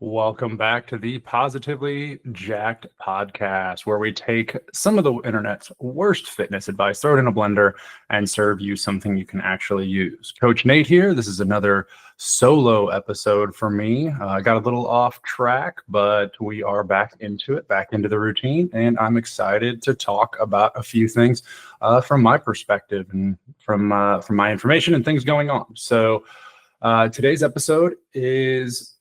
Welcome back to the Positively Jacked podcast, where we take some of the internet's worst fitness advice, throw it in a blender, and serve you something you can actually use. Coach Nate here. This is another solo episode for me. I got a little off track, but we are back into it, back into the routine, and I'm excited to talk about a few things from my perspective and from my information and things going on. So today's episode is...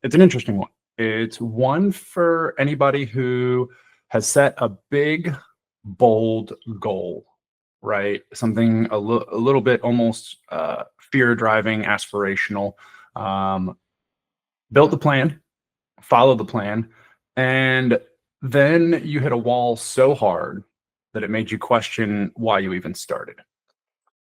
It's an interesting one. It's one for anybody who has set a big, bold goal, right? Something a little bit almost fear-driving, aspirational. Built the plan, followed the plan, and then you hit a wall so hard that it made you question why you even started.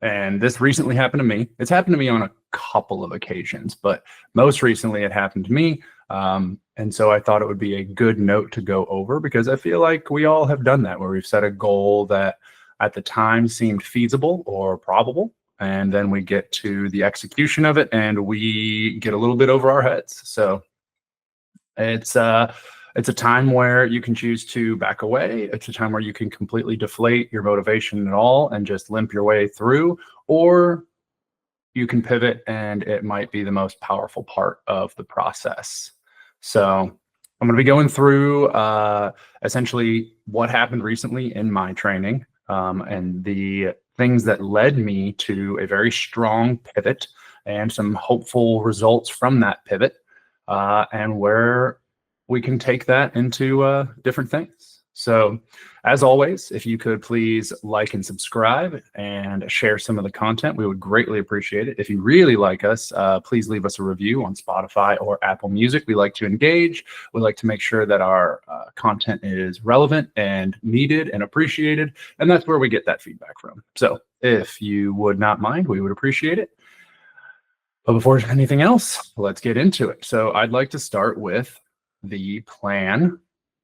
And this recently happened to me. It's happened to me on a couple of occasions, but most recently it happened to me. And so I thought it would be a good note to go over because I feel like we all have done that, where we've set a goal that at the time seemed feasible or probable. And then we get to the execution of it and we get a little bit over our heads. So it's a time where you can choose to back away. It's a time where you can completely deflate your motivation at all and just limp your way through, or you can pivot and it might be the most powerful part of the process. So I'm going to be going through essentially what happened recently in my training and the things that led me to a very strong pivot and some hopeful results from that pivot and where we can take that into different things. So as always, if you could please like and subscribe and share some of the content, we would greatly appreciate it. If you really like us, please leave us a review on Spotify or Apple Music. We like to engage. We like to make sure that our content is relevant and needed and appreciated. And that's where we get that feedback from. So if you would not mind, we would appreciate it. But before anything else, let's get into it. So I'd like to start with the plan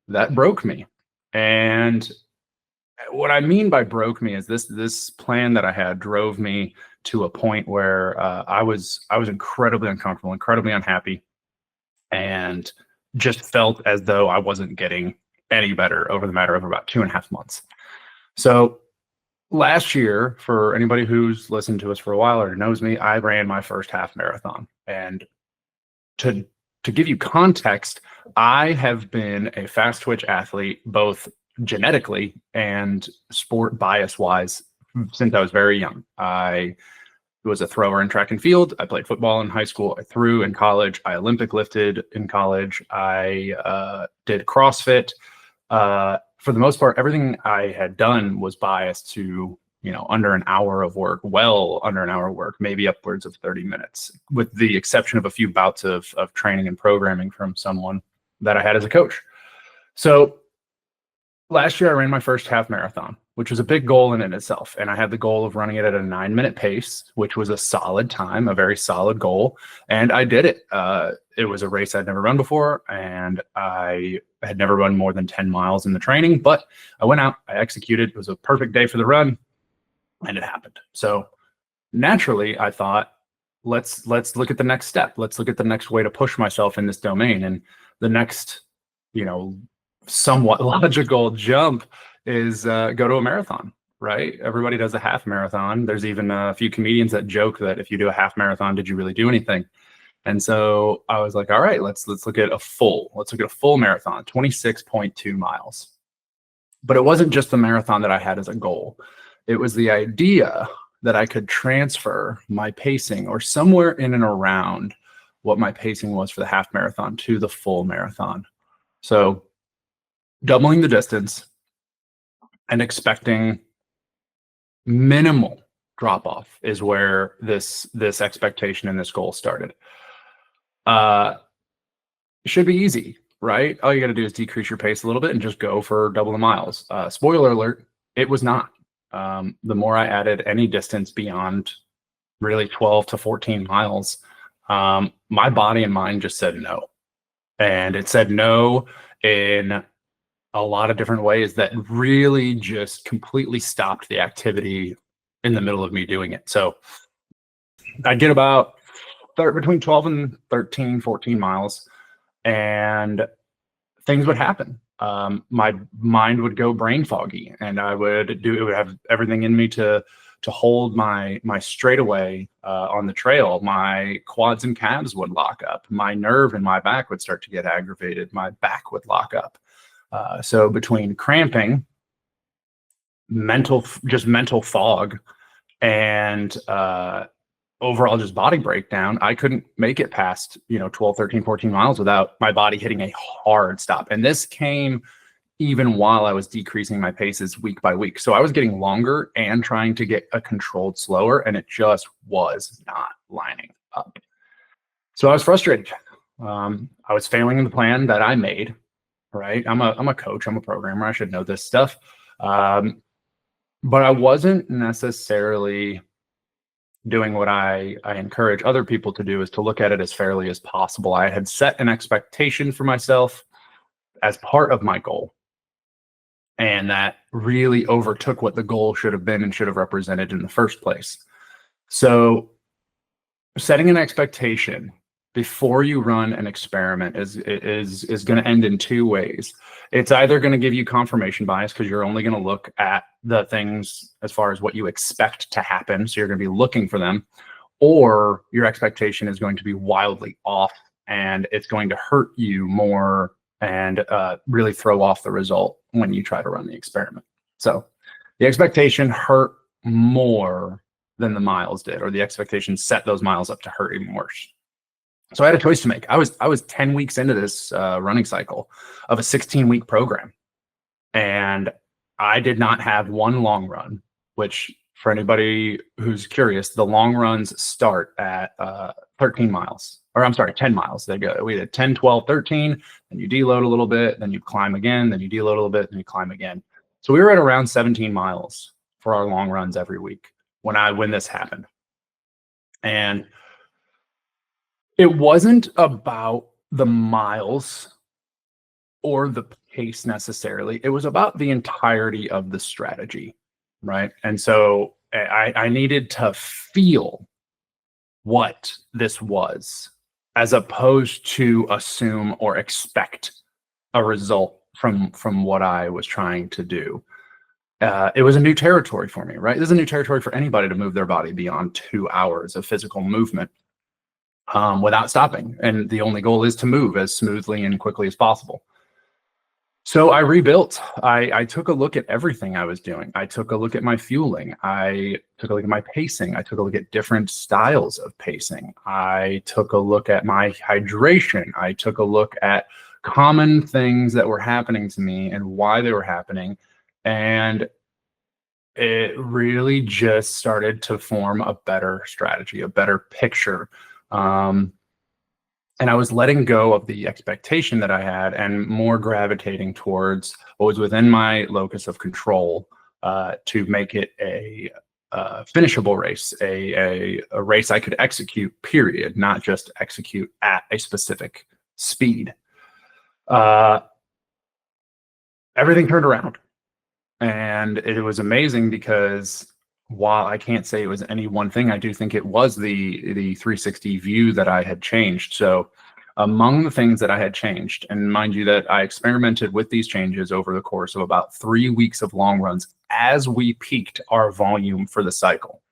that broke me. And what I mean by broke me is this plan that I had drove me to a point where I was incredibly uncomfortable, incredibly unhappy, and just felt as though I wasn't getting any better over the matter of about 2.5 months. So last year, for anybody who's listened to us for a while or knows me, I ran my first half marathon. And to give you context, I have been a fast twitch athlete, both genetically and sport bias wise, since I was very young. I was a thrower in track and field. I played football in high school. I threw in college. I Olympic lifted in college. I did CrossFit. For the most part, everything I had done was biased to, under an hour of work, well under an hour of work, maybe upwards of 30 minutes, with the exception of a few bouts of training and programming from someone that I had as a coach. So last year I ran my first half marathon, which was a big goal in itself. And I had the goal of running it at a 9-minute pace, which was a solid time, a very solid goal. And I did it. It was a race I'd never run before, and I had never run more than 10 miles in the training, but I went out, I executed. It was a perfect day for the run. And it happened. So naturally, I thought, let's look at the next step. Let's look at the next way to push myself in this domain. And the next, somewhat logical jump is go to a marathon, right? Everybody does a half marathon. There's even a few comedians that joke that if you do a half marathon, did you really do anything? And so I was like, all right, let's look at a full marathon, 26.2 miles. But it wasn't just the marathon that I had as a goal. It was the idea that I could transfer my pacing or somewhere in and around what my pacing was for the half marathon to the full marathon. So doubling the distance and expecting minimal drop off is where this expectation and this goal started. It should be easy, right? All you got to do is decrease your pace a little bit and just go for double the miles. Spoiler alert, it was not. The more I added any distance beyond really 12 to 14 miles, my body and mind just said no. And it said no in a lot of different ways that really just completely stopped the activity in the middle of me doing it. So I get about between 12 and 13, 14 miles. and things would happen. My mind would go brain foggy, and it would have everything in me to hold my straightaway on the trail. My quads and calves would lock up. My nerve in my back would start to get aggravated. My back would lock up. So between cramping, mental fog, and overall just body breakdown, I couldn't make it past 12, 13, 14 miles without my body hitting a hard stop. And this came even while I was decreasing my paces week by week. So I was getting longer and trying to get a controlled slower, and it just was not lining up. So I was frustrated. I was failing in the plan that I made, right? I'm a coach, I'm a programmer, I should know this stuff. But I wasn't necessarily doing what I encourage other people to do, is to look at it as fairly as possible. I had set an expectation for myself as part of my goal, and that really overtook what the goal should have been and should have represented in the first place. So setting an expectation before you run an experiment is going to end in two ways. It's either going to give you confirmation bias, because you're only going to look at the things as far as what you expect to happen. So you're going to be looking for them, or your expectation is going to be wildly off, and it's going to hurt you more and really throw off the result when you try to run the experiment. So the expectation hurt more than the miles did, or the expectation set those miles up to hurt even worse. So I had a choice to make. I was 10 weeks into this running cycle of a 16-week program, and I did not have one long run, which, for anybody who's curious, the long runs start at 13 miles, or I'm sorry, 10 miles. We did 10, 12, 13, then you deload a little bit, then you climb again, then you deload a little bit, then you climb again. So we were at around 17 miles for our long runs every week when this happened. And it wasn't about the miles or the pace necessarily. It was about the entirety of the strategy, right? And so I needed to feel what this was, as opposed to assume or expect a result from what I was trying to do. It was a new territory for me, right? This is a new territory for anybody to move their body beyond 2 hours of physical movement without stopping. And the only goal is to move as smoothly and quickly as possible. So I rebuilt. I took a look at everything I was doing. I took a look at my fueling. I took a look at my pacing. I took a look at different styles of pacing. I took a look at my hydration. I took a look at common things that were happening to me and why they were happening. And it really just started to form a better strategy, a better picture. And I was letting go of the expectation that I had and more gravitating towards what was within my locus of control, to make it a finishable race, a race I could execute, period, not just execute at a specific speed. Everything turned around, and it was amazing, because while I can't say it was any one thing, I do think it was the 360 view that I had changed. So among the things that I had changed, and mind you that I experimented with these changes over the course of about 3 weeks of long runs as we peaked our volume for the cycle.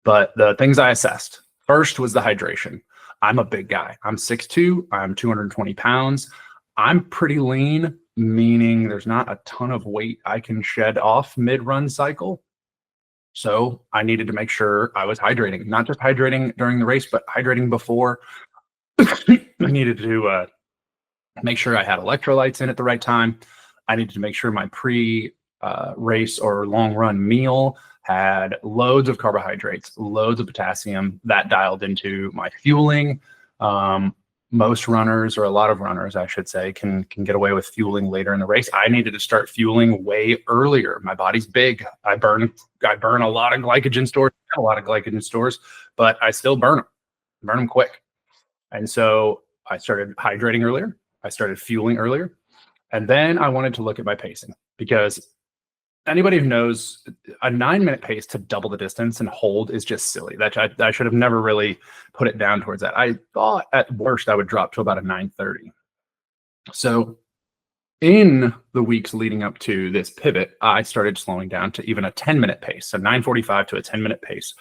But the things I assessed first was the hydration. I'm a big guy. I'm 6'2", I'm 220 pounds. I'm pretty lean, meaning there's not a ton of weight I can shed off mid-run cycle. So I needed to make sure I was hydrating, not just hydrating during the race, but hydrating before. I needed to make sure I had electrolytes in at the right time. I needed to make sure my pre-race or long run meal had loads of carbohydrates, loads of potassium. That dialed into my fueling. Most runners, or a lot of runners, I should say, can get away with fueling later in the race. I needed to start fueling way earlier. My body's big. I burn a lot of glycogen stores, but I still burn them quick. And so I started hydrating earlier. I started fueling earlier. And then I wanted to look at my pacing, because anybody who knows, a 9-minute pace to double the distance and hold is just silly. That I should have never really put it down towards that. I thought at worst I would drop to about a 9:30. So in the weeks leading up to this pivot, I started slowing down to even a 10-minute pace. So 9:45 to a 10-minute pace.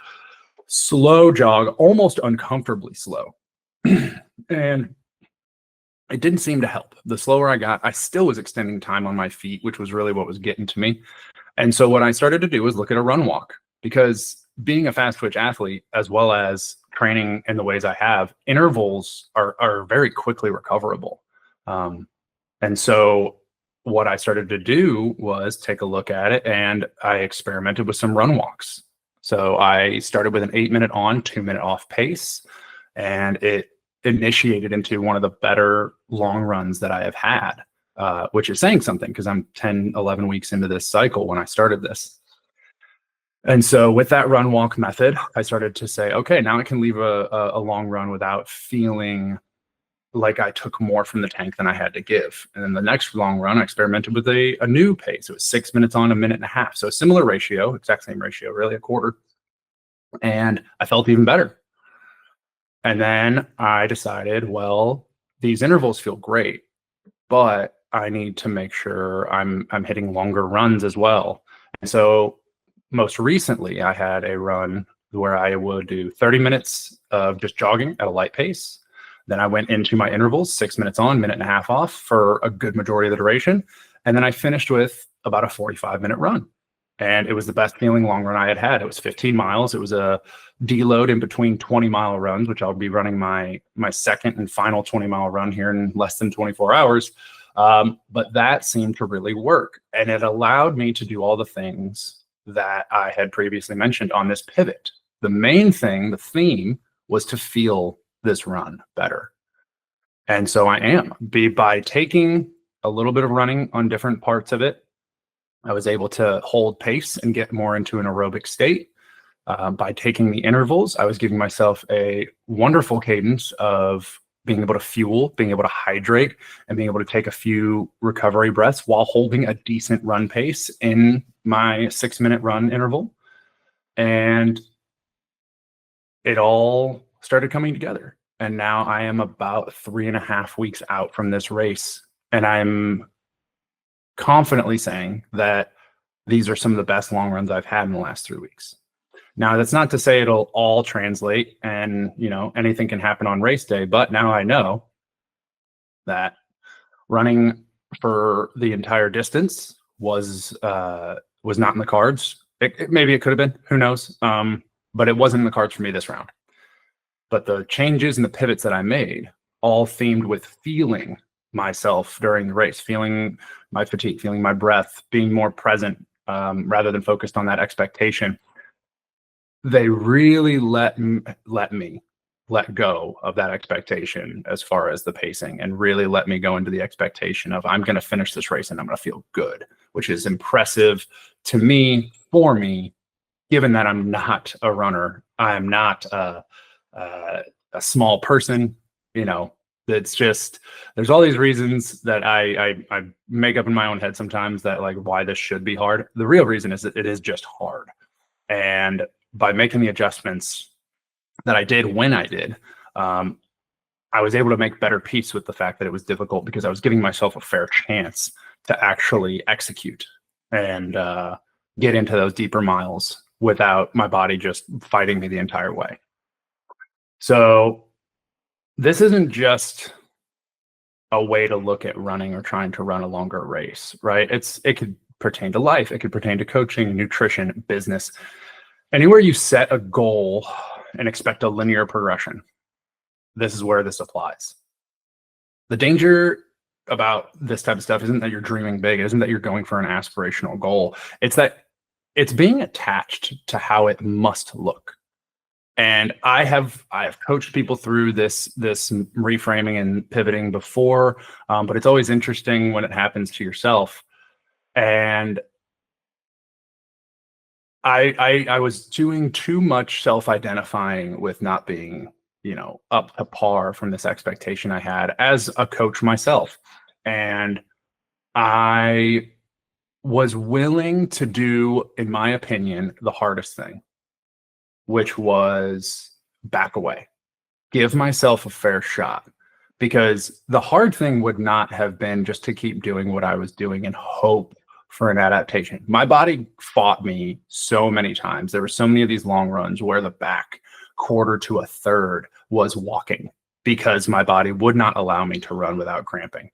Slow jog, almost uncomfortably slow. And it didn't seem to help. The slower I got, I still was extending time on my feet, which was really what was getting to me. And so what I started to do was look at a run walk, because being a fast twitch athlete, as well as training in the ways I have, intervals are very quickly recoverable. And so what I started to do was take a look at it, and I experimented with some run walks. So I started with an 8-minute on, 2-minute off pace, and it initiated into one of the better long runs that I have had, which is saying something, because I'm 10, 11 weeks into this cycle when I started this. And so with that run walk method, I started to say, okay, now I can leave a long run without feeling like I took more from the tank than I had to give. And then the next long run, I experimented with a new pace. It was 6 minutes on, 1.5 minutes. So a similar ratio, exact same ratio, really a quarter. And I felt even better. And then I decided, well, these intervals feel great, but I need to make sure I'm hitting longer runs as well. And so most recently, I had a run where I would do 30 minutes of just jogging at a light pace. Then I went into my intervals, 6 minutes on, 1.5 minutes off for a good majority of the duration. And then I finished with about a 45-minute run. And it was the best feeling long run I had had. It was 15 miles. It was a deload in between 20-mile runs, which I'll be running my second and final 20-mile run here in less than 24 hours. But that seemed to really work. And it allowed me to do all the things that I had previously mentioned on this pivot. The main thing, the theme, was to feel this run better. And so I am. By taking a little bit of running on different parts of it, I was able to hold pace and get more into an aerobic state. By taking the intervals, I was giving myself a wonderful cadence of being able to fuel, being able to hydrate, and being able to take a few recovery breaths while holding a decent run pace in my 6-minute run interval. And it all started coming together. And now I am about 3.5 weeks out from this race. And I'm confidently saying that these are some of the best long runs I've had in the last 3 weeks. Now, that's not to say it'll all translate and, anything can happen on race day, but now I know that running for the entire distance was not in the cards. Maybe it could have been, who knows? But it wasn't in the cards for me this round. But the changes and the pivots that I made, all themed with feeling myself during the race, feeling my fatigue, feeling my breath, being more present rather than focused on that expectation. They really let me let go of that expectation as far as the pacing, and really let me go into the expectation of I'm going to finish this race and I'm going to feel good, which is impressive to me, for me, given that I'm not a runner. I'm not a small person. It's just, there's all these reasons that I make up in my own head sometimes that like why this should be hard. The real reason is that it is just hard. And by making the adjustments that I did when I did, I was able to make better peace with the fact that it was difficult, because I was giving myself a fair chance to actually execute and get into those deeper miles without my body just fighting me the entire way. So this isn't just a way to look at running or trying to run a longer race, right? It could pertain to life. It could pertain to coaching, nutrition, business. Anywhere you set a goal and expect a linear progression, this is where this applies. The danger about this type of stuff isn't that you're dreaming big. It isn't that you're going for an aspirational goal. It's that it's being attached to how it must look. And I have coached people through this reframing and pivoting before, but it's always interesting when it happens to yourself. And I was doing too much self-identifying with not being, up to par from this expectation I had as a coach myself. And I was willing to do, in my opinion, the hardest thing, which was back away, give myself a fair shot. Because the hard thing would not have been just to keep doing what I was doing and hope for an adaptation. My body fought me so many times. There were so many of these long runs where the back quarter to a third was walking because my body would not allow me to run without cramping.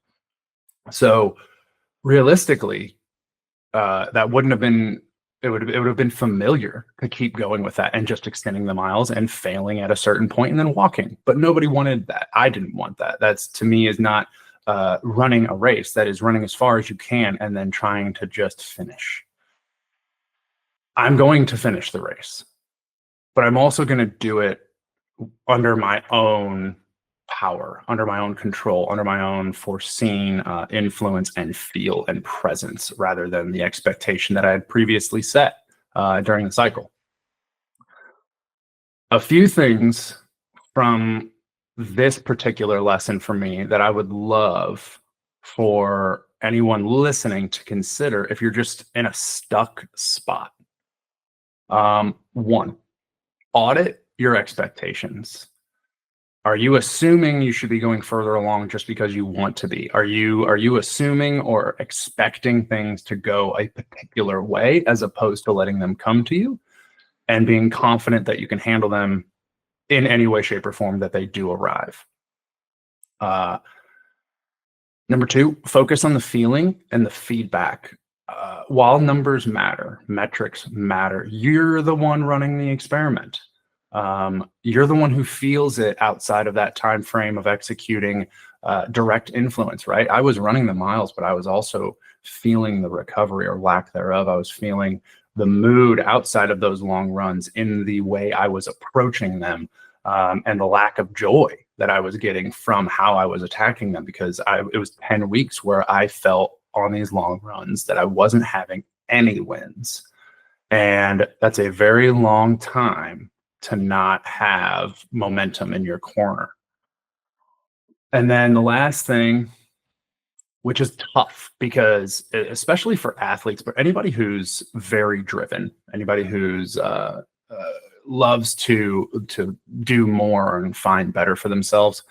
So realistically, that wouldn't have been, it would have been familiar to keep going with that and just extending the miles and failing at a certain point and then walking. But nobody wanted that. I didn't want that. That's, to me, is not running a race. That is running as far as you can and then trying to just finish. I'm going to finish the race, but I'm also going to do it under my own power, under my own control, under my own foreseen influence and feel and presence, rather than the expectation that I had previously set during the cycle. A few things from this particular lesson for me that I would love for anyone listening to consider if you're just in a stuck spot. One, audit your expectations. Are you assuming you should be going further along just because you want to be? Are you assuming or expecting things to go a particular way as opposed to letting them come to you and being confident that you can handle them in any way, shape, or form that they do arrive? Number two, focus on the feeling and the feedback. While numbers matter, metrics matter, you're the one running the experiment. You're the one who feels it outside of that time frame of executing direct influence, right? I was running the miles, but I was also feeling the recovery or lack thereof. I was feeling the mood outside of those long runs in the way I was approaching them, and the lack of joy that I was getting from how I was attacking them, because it was 10 weeks where I felt on these long runs that I wasn't having any wins. And that's a very long time to not have momentum in your corner. And then the last thing, which is tough because especially for athletes, but anybody who's very driven, anybody who's loves to do more and find better for themselves,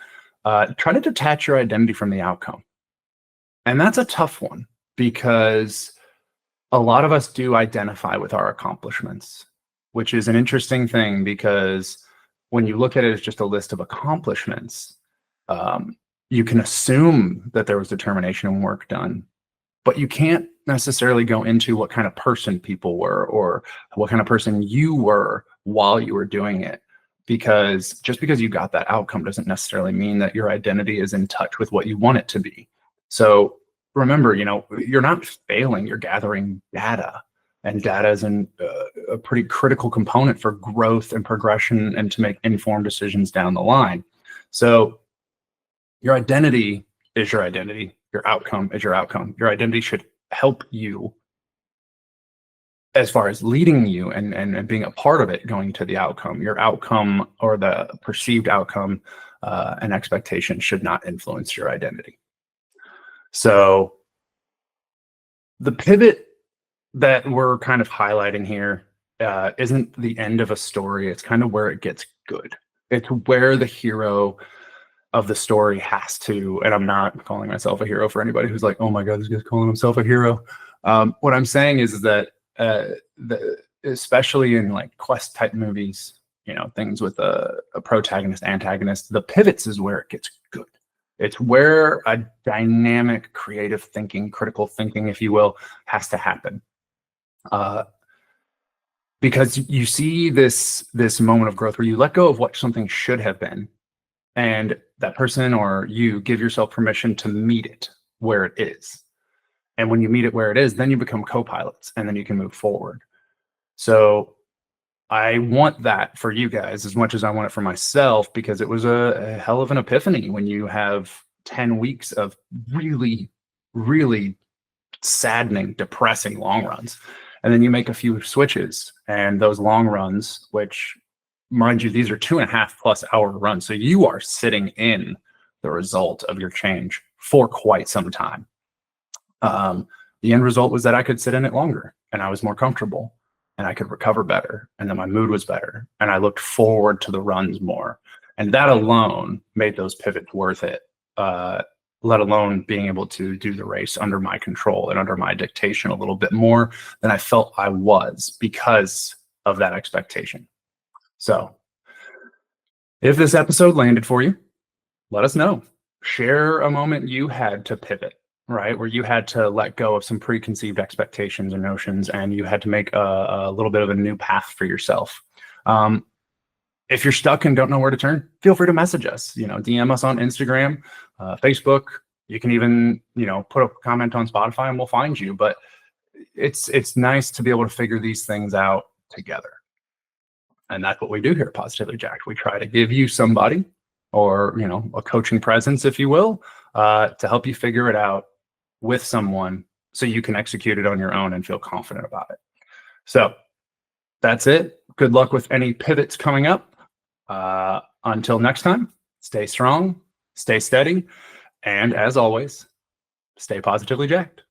try to detach your identity from the outcome. And that's a tough one because a lot of us do identify with our accomplishments, which is an interesting thing because when you look at it as just a list of accomplishments, you can assume that there was determination and work done, but you can't necessarily go into what kind of person people were or what kind of person you were while you were doing it, because just because you got that outcome doesn't necessarily mean that your identity is in touch with what you want it to be. So remember, you're not failing, you're gathering data. And data is a pretty critical component for growth and progression and to make informed decisions down the line. So your identity is your identity. Your outcome is your outcome. Your identity should help you as far as leading you and being a part of it going to the outcome. Your outcome or the perceived outcome and expectation should not influence your identity. So the pivot that we're kind of highlighting here isn't the end of a story. It's kind of where it gets good. It's where the hero of the story has to, and I'm not calling myself a hero for anybody who's like, oh my God, this guy's calling himself a hero. What I'm saying is that especially in like quest type movies, things with a protagonist, antagonist, the pivots is where it gets good. It's where a dynamic, creative thinking, critical thinking, if you will, has to happen. Because you see this moment of growth where you let go of what something should have been, and that person or you give yourself permission to meet it where it is. And when you meet it where it is, then you become co-pilots and then you can move forward. So I want that for you guys as much as I want it for myself, because it was a hell of an epiphany when you have 10 weeks of really, really saddening, depressing long runs. And then you make a few switches, and those long runs, which, mind you, these are 2.5+ hour runs. So you are sitting in the result of your change for quite some time. The end result was that I could sit in it longer and I was more comfortable and I could recover better. And then my mood was better. And I looked forward to the runs more. And that alone made those pivots worth it. Let alone being able to do the race under my control and under my dictation a little bit more than I felt I was because of that expectation. So if this episode landed for you, let us know. Share a moment you had to pivot, right? Where you had to let go of some preconceived expectations or notions and you had to make a little bit of a new path for yourself. If you're stuck and don't know where to turn, feel free to message us, DM us on Instagram, Facebook. You can even, put a comment on Spotify and we'll find you. But it's nice to be able to figure these things out together. And that's what we do here at Positively Jacked. We try to give you somebody or, a coaching presence, if you will, to help you figure it out with someone so you can execute it on your own and feel confident about it. So that's it. Good luck with any pivots coming up. Until next time, stay strong, stay steady, and as always, stay positively jacked.